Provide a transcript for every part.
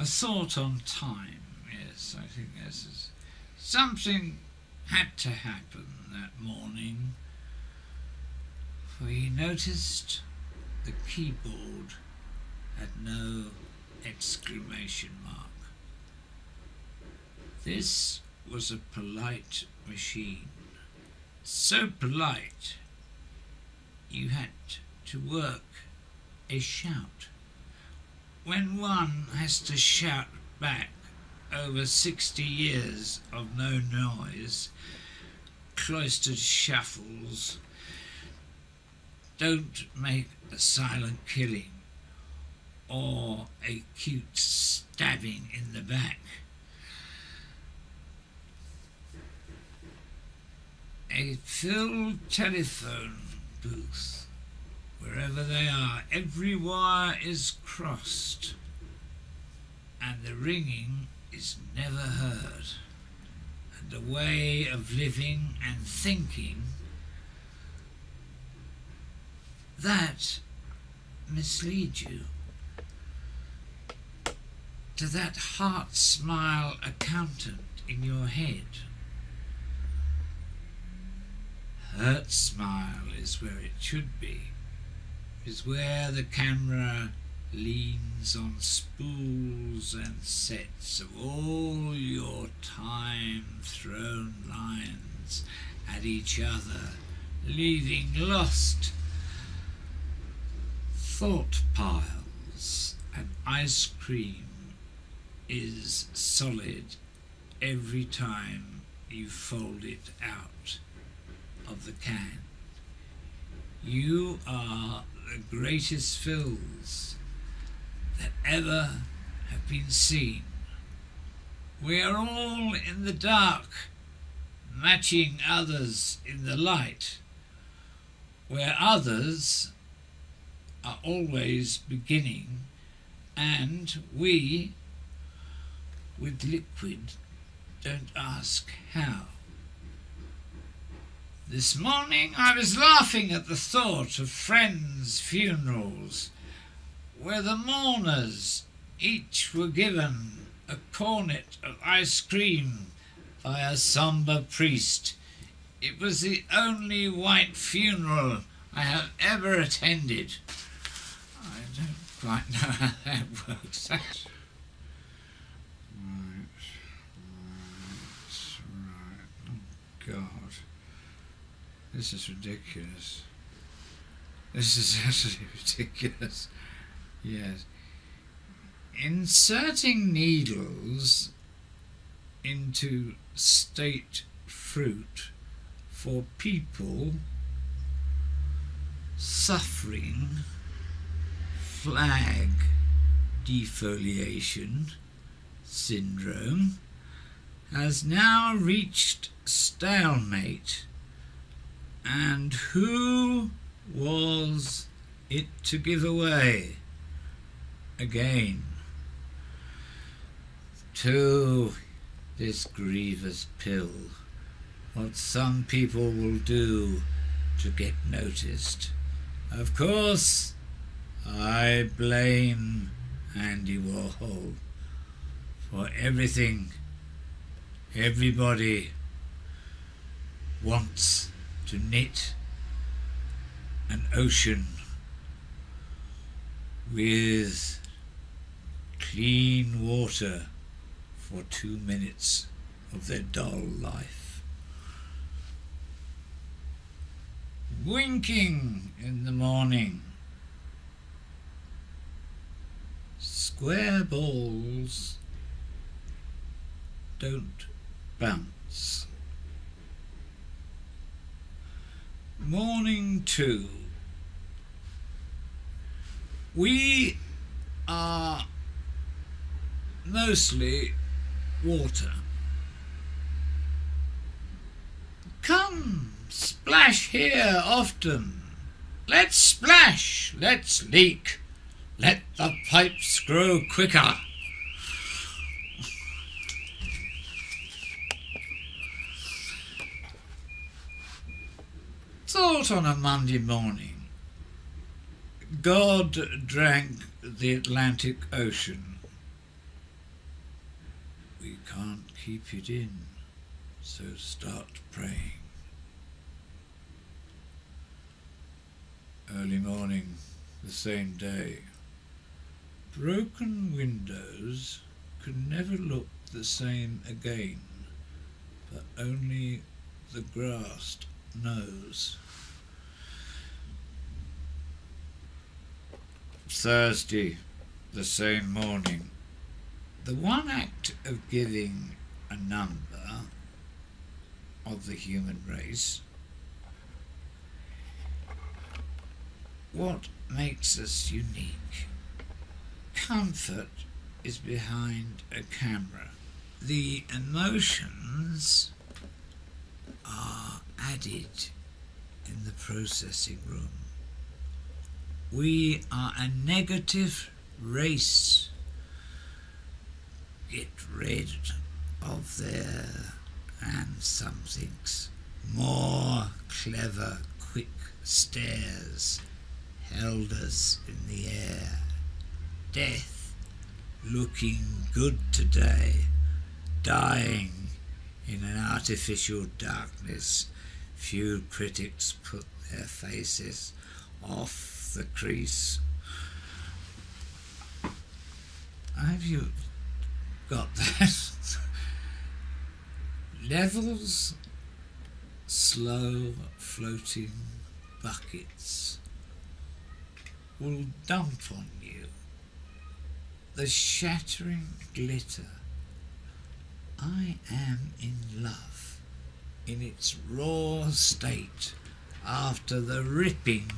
A thought on time. Yes, I think this is something had to happen that morning, for he noticed the keyboard had no exclamation mark. This was a polite machine, so polite you had to work a shout. When one has to shout back over 60 years of no noise, cloistered shuffles don't make a silent killing or a cute stabbing in the back. A filled telephone booth, wherever they are, every wire is crossed and the ringing is never heard, and a way of living and thinking that misleads you to that heart smile accountant in your head. Hurt smile is where it should be, is where the camera leans on spools and sets of all your time-thrown lines at each other, leaving lost thought piles, and ice cream is solid every time you fold it out of the can. You are the greatest fills that ever have been seen. We are all in the dark, matching others in the light, where others are always beginning, and we, with liquid, don't ask how. This morning I was laughing at the thought of friends' funerals, where the mourners each were given a cornet of ice cream by a sombre priest. It was the only white funeral I have ever attended. I don't quite know how that works. Right. Oh, God. This is ridiculous. This is absolutely ridiculous. Yes. Inserting needles into state fruit for people suffering flag defoliation syndrome has now reached stalemate. And who was it to give away? Again, to this grievous pill, what some people will do to get noticed. Of course, I blame Andy Warhol for everything. Everybody wants to knit an ocean with clean water for 2 minutes of their dull life. Winking in the morning. Square balls don't bounce. Morning 2. We are mostly water. Come, splash here often. Let's splash, let's leak. Let the pipes grow quicker. Thought on a Monday morning. God drank the Atlantic Ocean. can't keep it in, so start praying. Early morning, the same day. Broken windows could never look the same again, but only the grass knows. Thursday, the same morning. The one act of giving a number of the human race, what makes us unique? Comfort is behind a camera. The emotions are added in the processing room. We are a negative race. Get rid of their and something's more clever, quick stares held us in the air. Death, looking good today, dying in an artificial darkness. Few critics put their faces off the crease. Have you got that? Levels, slow floating buckets will dump on you. The shattering glitter. I am in love in its raw state after the ripping.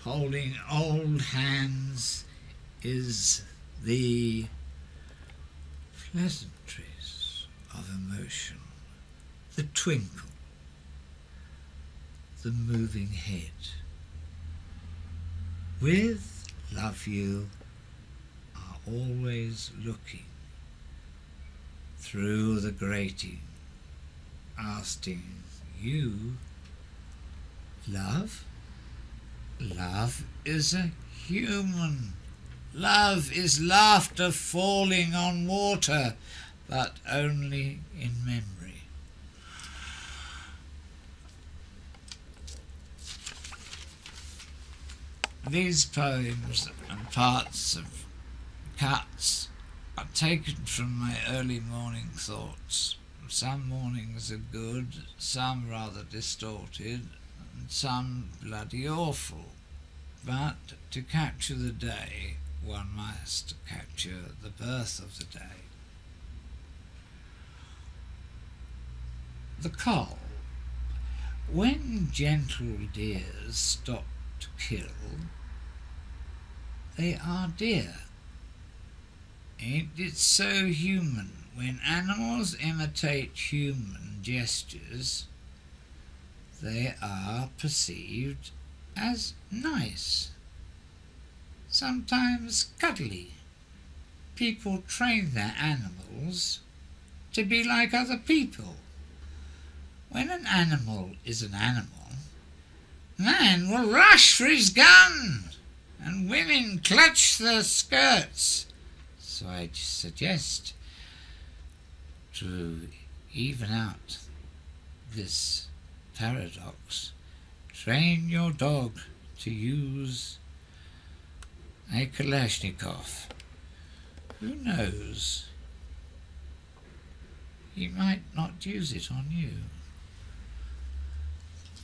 Holding old hands is the pleasantries of emotion, the twinkle, the moving head. With love you are always looking through the grating, asking you, love? Love is a human. Love is laughter falling on water, but only in memory. These poems and parts of cuts are taken from my early morning thoughts. Some mornings are good, some rather distorted, and some bloody awful. But to capture the day, one must capture the birth of the day. The cull. When gentle deers stop to kill, they are deer. Ain't it so human when animals imitate human gestures? They are perceived as nice, sometimes cuddly. People train their animals to be like other people. When an animal is an animal, man will rush for his gun and women clutch their skirts. So I suggest to even out this paradox, train your dog to use a Kalashnikov. Who knows? He might not use it on you.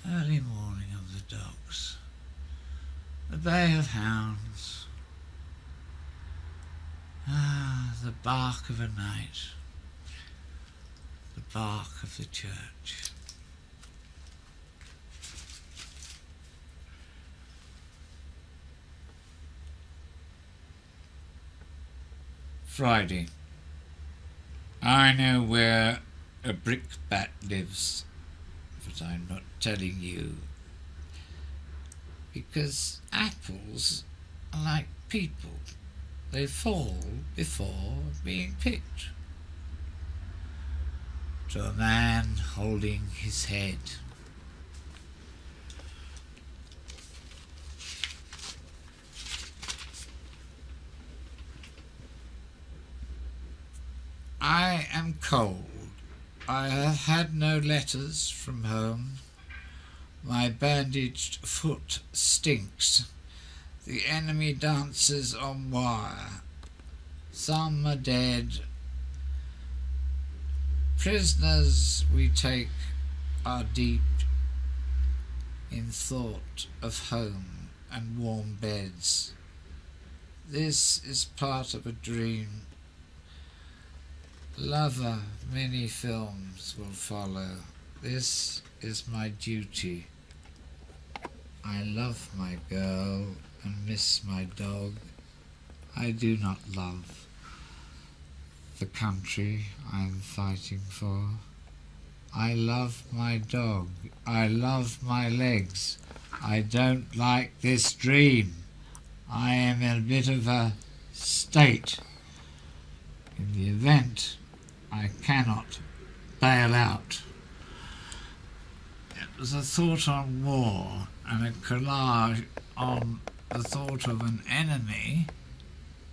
Early morning of the dogs. The bay of hounds. The bark of a night. The bark of the church. Friday. I know where a brickbat lives, but I'm not telling you, because apples are like people. They fall before being picked. To a man holding his head. I am am cold. I have had no letters from home. My bandaged foot stinks. The enemy dances on wire. Some are dead. Prisoners we take are deep in thought of home and warm beds. This is part of a dream. Lover, many films will follow. This is my duty. I love my girl and miss my dog. I do not love the country I'm fighting for. I love my dog. I love my legs. I don't like this dream. I am in a bit of a state. In the event I cannot bail out. It was a thought on war and a collage on the thought of an enemy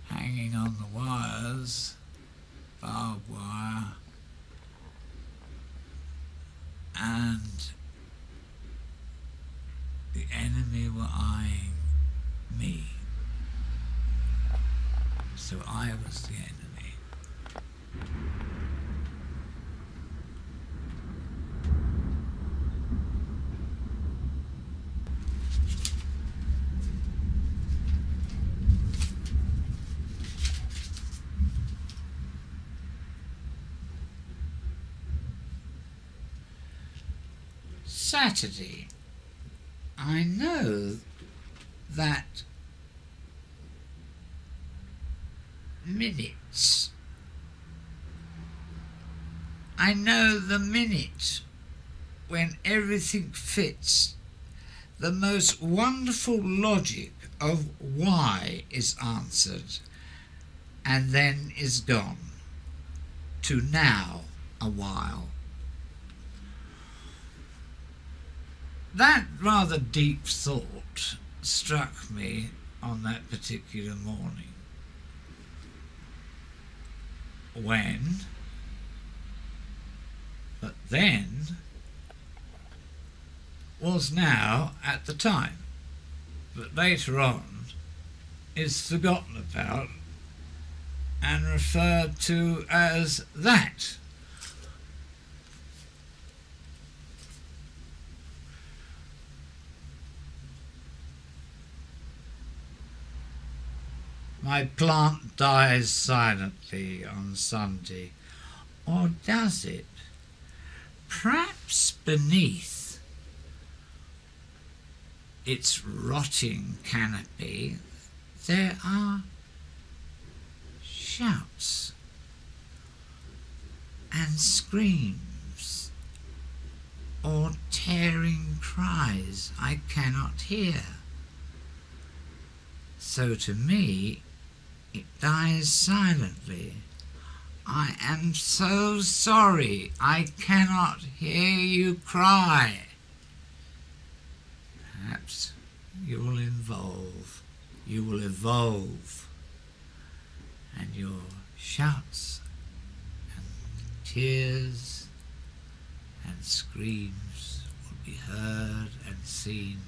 hanging on the wires, barbed wire, and the enemy were eyeing me. So I was the enemy. Saturday. I know that minutes. I know the minute when everything fits. The most wonderful logic of why is answered and then is gone to now a while. That rather deep thought struck me on that particular morning when, but then, was now at the time, but later on is forgotten about and referred to as that. My plant dies silently on Sunday, or does it? Perhaps beneath its rotting canopy there are shouts and screams or tearing cries I cannot hear. So to me, it dies silently. I am so sorry I cannot hear you cry. Perhaps you will evolve, and your shouts and tears and screams will be heard and seen